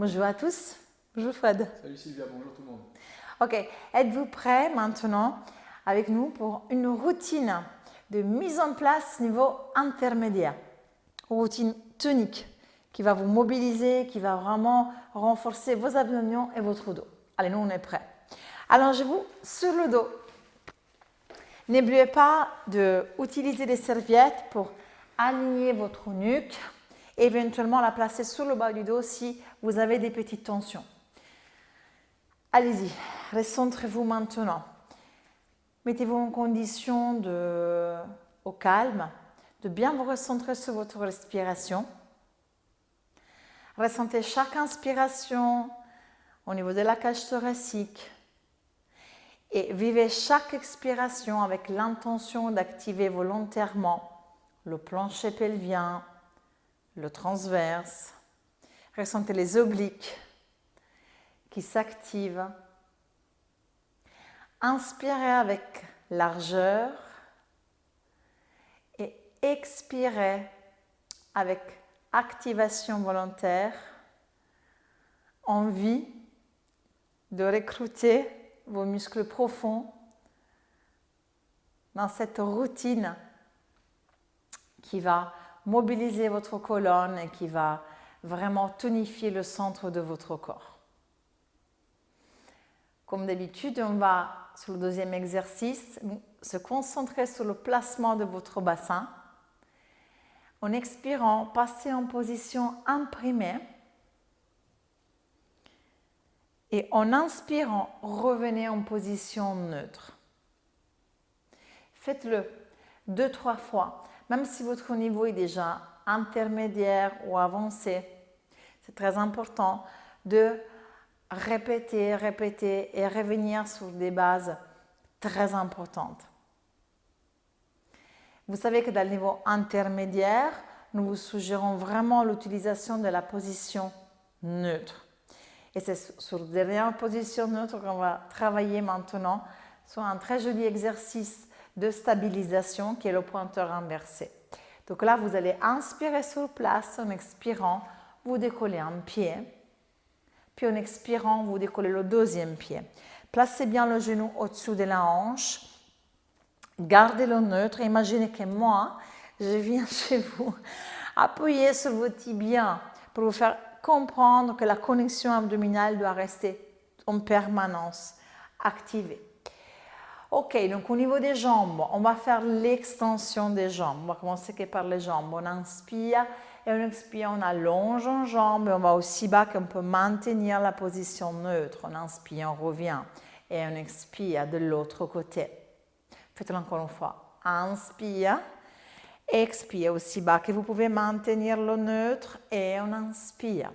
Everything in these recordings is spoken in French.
Bonjour à tous. Bonjour Fred. Salut Sylvia, bonjour tout le monde. Ok, êtes-vous prêts maintenant avec nous pour une routine de mise en place niveau intermédiaire? Une routine tonique qui va vous mobiliser, qui va vraiment renforcer vos abdominaux et votre dos. Allez, nous on est prêts. Allongez-vous sur le dos. N'oubliez pas d'utiliser des serviettes pour aligner votre nuque et éventuellement la placer sur le bas du dos si vous avez des petites tensions. Allez-y, recentrez-vous maintenant. Mettez-vous en condition au calme, de bien vous recentrer sur votre respiration. Ressentez chaque inspiration au niveau de la cage thoracique et vivez chaque expiration avec l'intention d'activer volontairement le plancher pelvien, le transverse. Ressentez les obliques qui s'activent. Inspirez avec largeur et expirez avec activation volontaire, envie de recruter vos muscles profonds dans cette routine qui va mobiliser votre colonne et qui va vraiment tonifier le centre de votre corps. Comme d'habitude, on va, sur le deuxième exercice, se concentrer sur le placement de votre bassin. En expirant, passez en position imprimée. Et en inspirant, revenez en position neutre. Faites-le 2-3 fois. Même si votre niveau est déjà intermédiaire ou avancé, c'est très important de répéter et revenir sur des bases très importantes. Vous savez que dans le niveau intermédiaire, nous vous suggérons vraiment l'utilisation de la position neutre. Et c'est sur la dernière position neutre qu'on va travailler maintenant sur un très joli exercice de stabilisation qui est le pointeur inversé. Donc là, vous allez inspirer sur place. En expirant, vous décollez un pied. Puis en expirant, vous décollez le deuxième pied. Placez bien le genou au-dessus de la hanche. Gardez-le neutre. Imaginez que moi, je viens chez vous appuyer sur vos tibias pour vous faire comprendre que la connexion abdominale doit rester en permanence activée. Ok, donc au niveau des jambes, on va faire l'extension des jambes. On va commencer par les jambes. On inspire et on expire, on allonge en jambes. Et on va aussi bas qu'on peut maintenir la position neutre. On inspire, on revient et on expire de l'autre côté. Faites-le encore une fois. Inspire, expire aussi bas que vous pouvez maintenir le neutre et on inspire.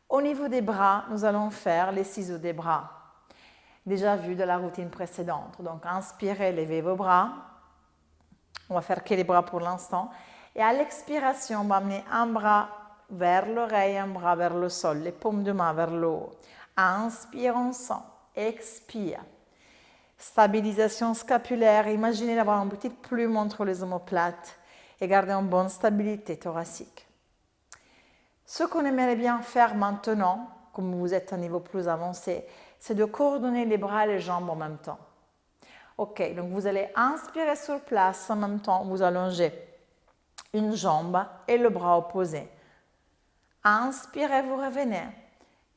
Au niveau des bras, nous allons faire les ciseaux des bras, déjà vu de la routine précédente. Donc, inspirez, levez vos bras. On va faire que les bras pour l'instant. Et à l'expiration, on va amener un bras vers l'oreille, un bras vers le sol, les paumes de main vers le haut. Inspire, on sent. Expire. Stabilisation scapulaire. Imaginez d'avoir une petite plume entre les omoplates et garder une bonne stabilité thoracique. Ce qu'on aimerait bien faire maintenant, comme vous êtes à un niveau plus avancé, c'est de coordonner les bras et les jambes en même temps. Ok, donc vous allez inspirer sur place, en même temps vous allongez une jambe et le bras opposé. Inspirez, vous revenez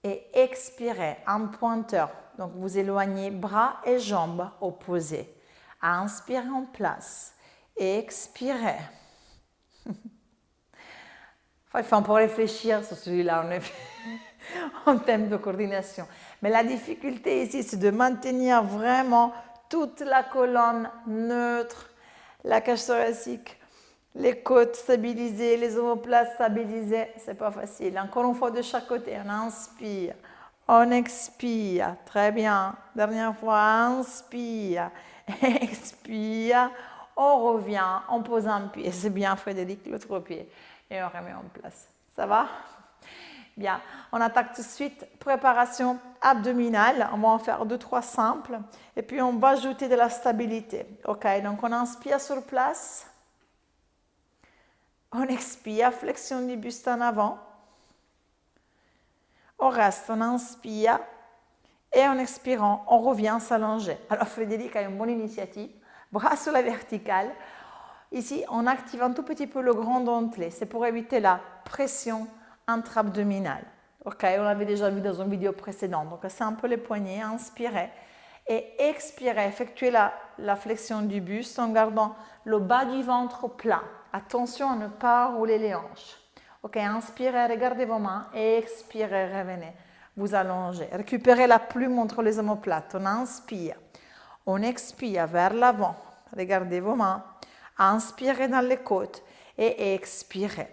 et expirez, un pointeur. Donc vous éloignez bras et jambes opposés. Inspirez en place et expirez. Il faut un peu réfléchir sur celui-là en termes de coordination. Mais la difficulté ici, c'est de maintenir vraiment toute la colonne neutre, la cage thoracique, les côtes stabilisées, les omoplates stabilisées. C'est pas facile. Encore une fois de chaque côté. On inspire, on expire. Très bien. Dernière fois, inspire, expire. On revient, on pose un pied. C'est bien, Frédéric, l'autre pied. Et on remet en place. Ça va? Bien. On attaque tout de suite. Préparation abdominale. On va en faire 2-3 simples. Et puis, on va ajouter de la stabilité. OK, donc on inspire sur place. On expire, flexion du buste en avant. On reste, on inspire. Et en expirant, on revient s'allonger. Alors Frédéric a une bonne initiative. Bras sur la verticale. Ici, on active un tout petit peu le grand dentelé. C'est pour éviter la pression intra-abdominale. Ok, on l'avait déjà vu dans une vidéo précédente. Donc, c'est un peu les poignets. Inspirez. Et expirez. Effectuez la flexion du buste en gardant le bas du ventre plat. Attention à ne pas rouler les hanches. Ok, inspirez, regardez vos mains. Et expirez, revenez. Vous allongez. Récupérez la plume entre les omoplates. On inspire. On expire vers l'avant. Regardez vos mains. Inspirez dans les côtes et expirez.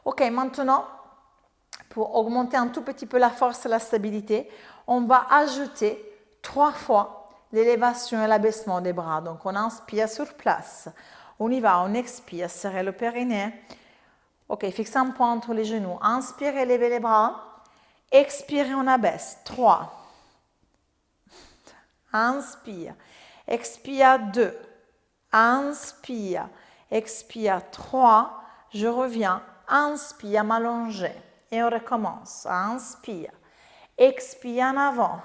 Ok, maintenant, pour augmenter un tout petit peu la force et la stabilité, on va ajouter 3 fois l'élévation et l'abaissement des bras. Donc, on inspire sur place. On y va, on expire, serrez le périnée. Ok, fixez un point entre les genoux. Inspirez, levez les bras. Expirez, on abaisse. 3. Inspire. Expire 2. Inspire. Expire 3. Je reviens. Inspire, m'allonger. Et on recommence. Inspire. Expire en avant.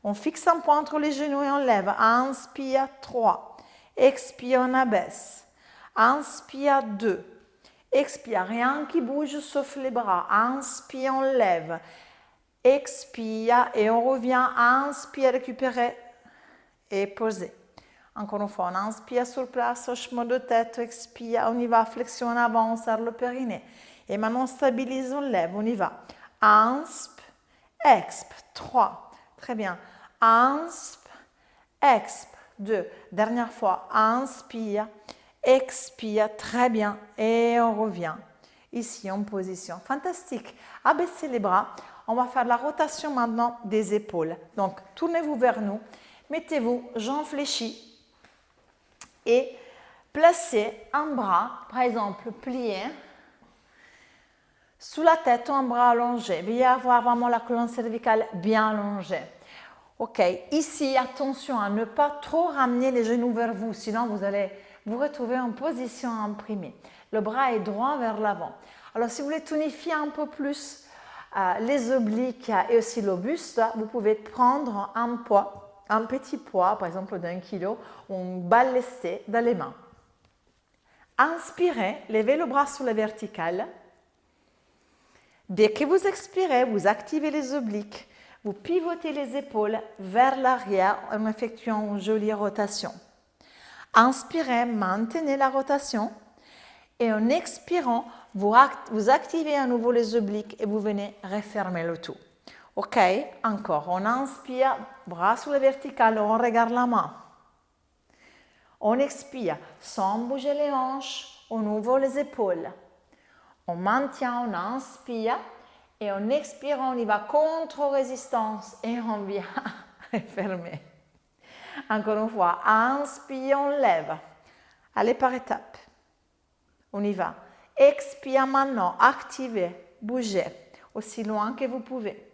On fixe un point entre les genoux et on lève. Inspire 3. Expire, on abaisse. Inspire 2. Expire, rien qui bouge sauf les bras. Inspire, on lève. Expire et on revient. Inspire, récupérer et poser. Encore une fois, on inspire sur place, hochement de tête, expire, on y va, flexion en avant, on serre le périnée. Et maintenant, on stabilise, on lève, on y va. Insp, exp, 3. Très bien. Insp, exp, 2. Dernière fois, inspire, expire, très bien. Et on revient. Ici, en position. Fantastique. Abaissez les bras. On va faire la rotation maintenant des épaules. Donc, tournez-vous vers nous. Mettez-vous jambes fléchies et placez un bras, par exemple, plié sous la tête ou un bras allongé. Veuillez avoir vraiment la colonne cervicale bien allongée. Ok, ici, attention à ne pas trop ramener les genoux vers vous, sinon vous allez vous retrouver en position imprimée. Le bras est droit vers l'avant. Alors, si vous voulez tonifier un peu plus les obliques et aussi le buste, vous pouvez prendre un poids, un petit poids, par exemple d'1 kg, ou un ballesté dans les mains. Inspirez, levez le bras sur la verticale. Dès que vous expirez, vous activez les obliques, vous pivotez les épaules vers l'arrière en effectuant une jolie rotation. Inspirez, maintenez la rotation et en expirant, vous activez à nouveau les obliques et vous venez refermer le tout. Ok, encore, on inspire, bras sur la verticale, on regarde la main. On expire, sans bouger les hanches, on ouvre les épaules. On maintient, on inspire et en expirant, on y va contre-résistance et on vient refermer. Encore une fois, inspire, on lève. Allez par étapes. On y va. Expire maintenant, activez, bougez aussi loin que vous pouvez,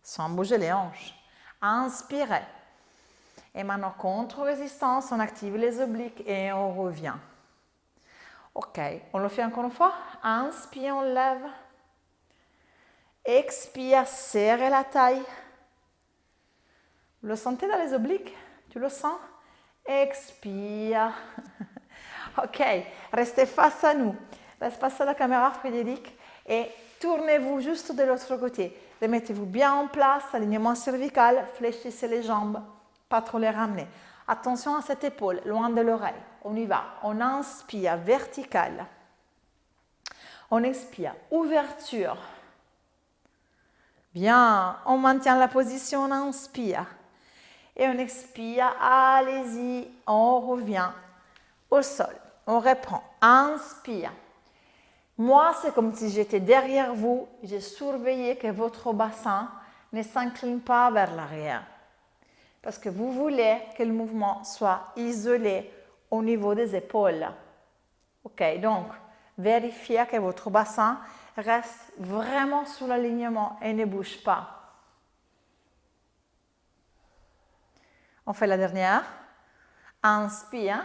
sans bouger les hanches. Inspirez. Et maintenant, contre-résistance, on active les obliques et on revient. Ok, on le fait encore une fois. Inspire, on lève. Expire, serrez la taille. Vous le sentez dans les obliques? Tu le sens? Expire. Ok, restez face à nous. Restez face à la caméra, Frédéric, et tournez-vous juste de l'autre côté. Remettez-vous bien en place, alignement cervical, fléchissez les jambes, pas trop les ramener. Attention à cette épaule, loin de l'oreille. On y va. On inspire, vertical. On expire, ouverture. Bien, on maintient la position, on inspire. Et on expire, allez-y, on revient au sol. On reprend, inspire. Moi, c'est comme si j'étais derrière vous, j'ai surveillé que votre bassin ne s'incline pas vers l'arrière. Parce que vous voulez que le mouvement soit isolé au niveau des épaules. Ok, donc, vérifiez que votre bassin reste vraiment sur l'alignement et ne bouge pas. On fait la dernière. Inspire.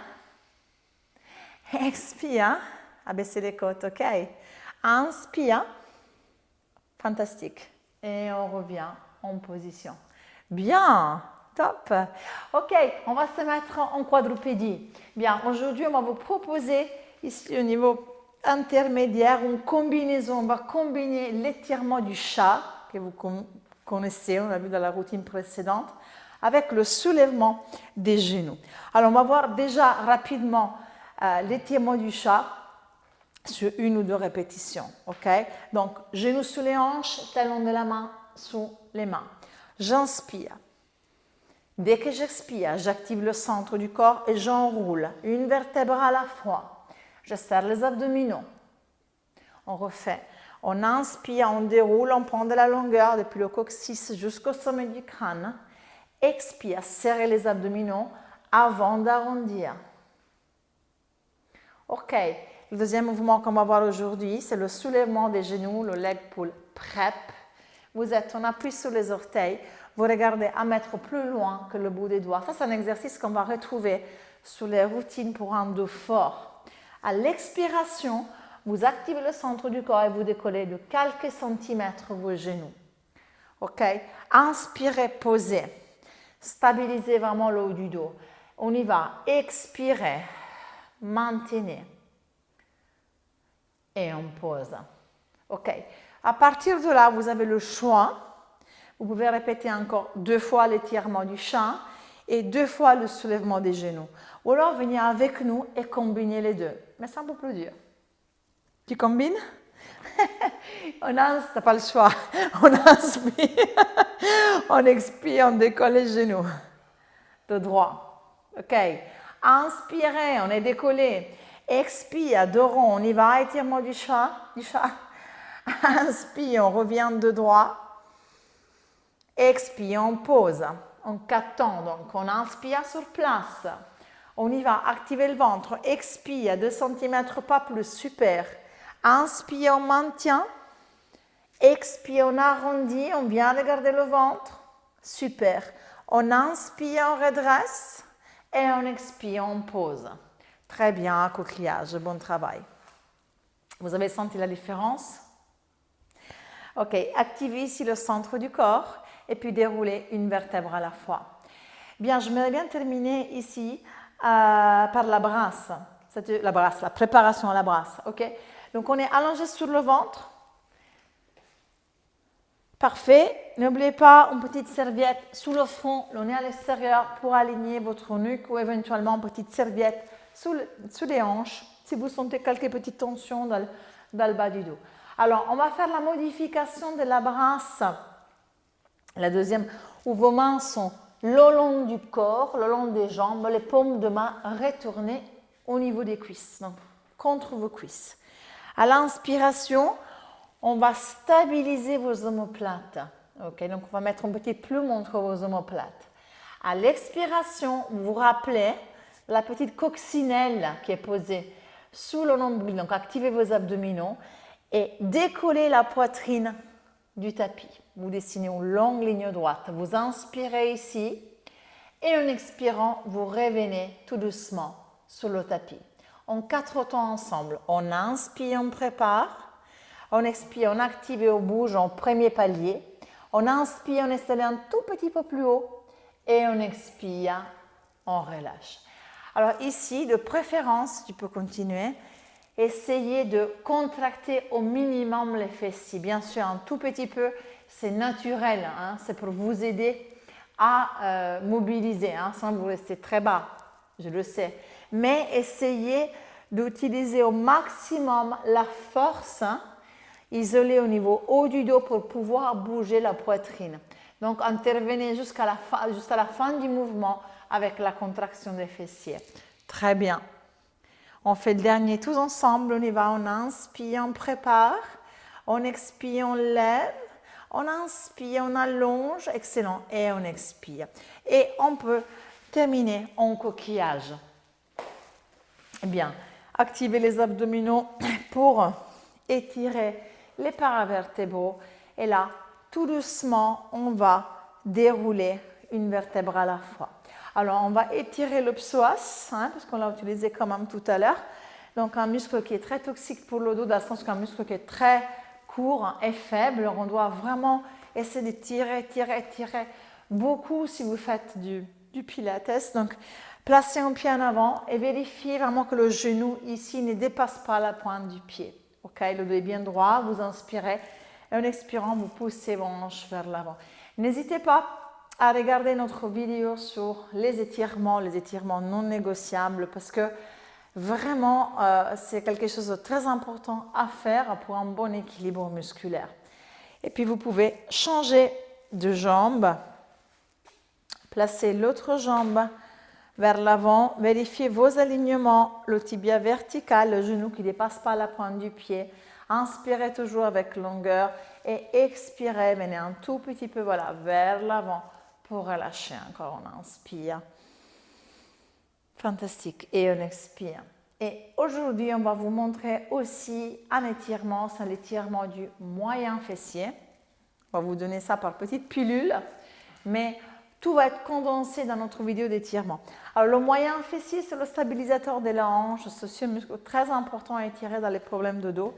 Expire. abaisser les côtes, ok. Inspire. Fantastique. Et on revient en position. Bien, top. Ok, on va se mettre en quadrupédie. Bien, aujourd'hui, on va vous proposer ici au niveau intermédiaire une combinaison. On va combiner l'étirement du chat, que vous connaissez, on l'a vu dans la routine précédente, avec le soulèvement des genoux. Alors, on va voir déjà rapidement l'étirement du chat sur 1 ou 2 répétitions. Ok? Donc, genoux sous les hanches, talons de la main sous les mains. J'inspire. Dès que j'expire, j'active le centre du corps et j'enroule une vertèbre à la fois. Je serre les abdominaux. On refait. On inspire, on déroule, on prend de la longueur depuis le coccyx jusqu'au sommet du crâne. Expire, serrez les abdominaux avant d'arrondir. Ok. Le deuxième mouvement qu'on va voir aujourd'hui, c'est le soulèvement des genoux, le leg pull prep. Vous êtes en appui sur les orteils. Vous regardez 1 mètre plus loin que le bout des doigts. Ça, c'est un exercice qu'on va retrouver sur les routines pour un dos fort. À l'expiration, vous activez le centre du corps et vous décollez de quelques centimètres vos genoux. Ok? Inspirez, posez. Stabilisez vraiment le haut du dos. On y va. Expirez. Maintenez. Et on pose. Ok? À partir de là, vous avez le choix. Vous pouvez répéter encore 2 fois l'étirement du chat et 2 fois le soulèvement des genoux. Ou alors venir avec nous et combiner les deux. Mais c'est un peu plus dur. Tu combines? Tu n'as pas le choix. On inspire, on expire, on décolle les genoux. De droit. Ok. Inspirez, on est décollé. Expire, de rond, on y va. Étirement du chat. Inspire, on revient de droit. Expire, on pose en 4 temps. Donc, on inspire sur place. On y va, activer le ventre. Expire, 2 cm, pas plus. Super. Inspire, on maintient. Expire, on arrondit. On vient de garder le ventre. Super. On inspire, on redresse. Et on expire, on pose. Très bien, coquillage. Bon travail. Vous avez senti la différence? Ok, activez ici le centre du corps. Et puis dérouler une vertèbre à la fois. Bien, je vais bien terminer ici par la brasse. La préparation à la brasse. Ok. Donc, on est allongé sur le ventre. Parfait. N'oubliez pas une petite serviette sous le front, le nez à l'extérieur pour aligner votre nuque ou éventuellement une petite serviette sous les hanches si vous sentez quelques petites tensions dans le bas du dos. Alors, on va faire la modification de la brasse. La deuxième, où vos mains sont le long du corps, le long des jambes, les paumes de main retournées au niveau des cuisses, donc contre vos cuisses. À l'inspiration, on va stabiliser vos omoplates. Okay, donc, on va mettre une petite plume entre vos omoplates. À l'expiration, vous vous rappelez la petite coccinelle qui est posée sous le nombril. Donc, activez vos abdominaux et décollez la poitrine du tapis. Vous dessinez une longue ligne droite. Vous inspirez ici et en expirant, vous revenez tout doucement sur le tapis. En 4 temps ensemble. On inspire, on prépare. On expire, on active et on bouge en premier palier. On inspire, on installe un tout petit peu plus haut. Et on expire, on relâche. Alors ici, de préférence, tu peux continuer. Essayez de contracter au minimum les fessiers. Bien sûr, un tout petit peu, c'est naturel. Hein, c'est pour vous aider à mobiliser. Hein, sans vous rester très bas, je le sais. Mais essayez d'utiliser au maximum la force isolée au niveau haut du dos pour pouvoir bouger la poitrine. Donc, intervenez jusqu'à la fin du mouvement avec la contraction des fessiers. Très bien. On fait le dernier tous ensemble. On y va. On inspire, on prépare. On expire, on lève. On inspire, on allonge. Excellent. Et on expire. Et on peut terminer en coquillage. Bien. Activez les abdominaux pour étirer les paravertébraux. Et là, tout doucement, on va dérouler une vertèbre à la fois. Alors, on va étirer le psoas, hein, parce qu'on l'a utilisé quand même tout à l'heure. Donc un muscle qui est très toxique pour le dos, dans le sens qu'un muscle qui est très court et faible, on doit vraiment essayer de tirer beaucoup si vous faites du pilates. Donc placez un pied en avant et vérifiez vraiment que le genou ici ne dépasse pas la pointe du pied. Ok, le dos est bien droit, vous inspirez et en expirant, vous poussez vos hanches vers l'avant. N'hésitez pas à regarder notre vidéo sur les étirements non négociables, parce que vraiment, c'est quelque chose de très important à faire pour un bon équilibre musculaire. Et puis, vous pouvez changer de jambe, placer l'autre jambe vers l'avant, vérifiez vos alignements, le tibia vertical, le genou qui ne dépasse pas la pointe du pied. Inspirez toujours avec longueur et expirez, venez un tout petit peu vers l'avant pour relâcher. Encore, on inspire. Fantastique. Et on expire. Et aujourd'hui, on va vous montrer aussi un étirement, c'est l'étirement du moyen fessier. On va vous donner ça par petite pilule, mais tout va être condensé dans notre vidéo d'étirement. Alors, le moyen fessier, c'est le stabilisateur de la hanche. C'est un muscle très important à étirer dans les problèmes de dos.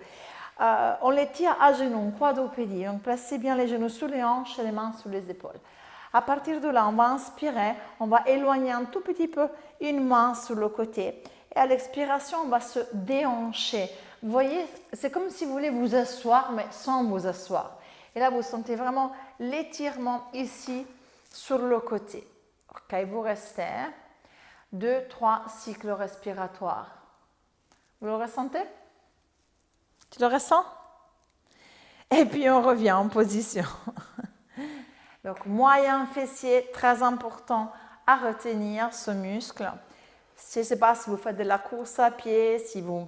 On l'étire à genoux, quadrupédie. Donc, placez bien les genoux sous les hanches et les mains sous les épaules. À partir de là, on va inspirer, on va éloigner un tout petit peu une main sur le côté. Et à l'expiration, on va se déhancher. Vous voyez, c'est comme si vous voulez vous asseoir, mais sans vous asseoir. Et là, vous sentez vraiment l'étirement ici sur le côté. Ok, vous restez 2-3 cycles respiratoires. Vous le ressentez? Tu le ressens? Et puis, on revient en position. Donc, moyen fessier, très important à retenir ce muscle. Je ne sais pas si vous faites de la course à pied, si vous...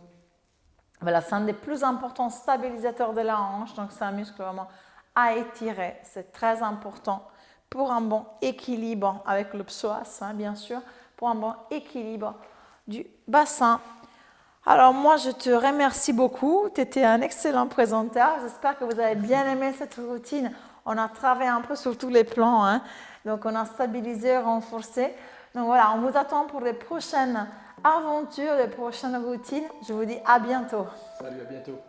Voilà, c'est un des plus importants stabilisateurs de la hanche. Donc, c'est un muscle vraiment à étirer. C'est très important pour un bon équilibre avec le psoas, bien sûr, pour un bon équilibre du bassin. Alors, moi, je te remercie beaucoup. Tu étais un excellent présentateur. J'espère que vous avez bien aimé cette routine. On a travaillé un peu sur tous les plans. Donc, on a stabilisé, renforcé. Donc, voilà, on vous attend pour les prochaines aventures, les prochaines routines. Je vous dis à bientôt. Salut, à bientôt.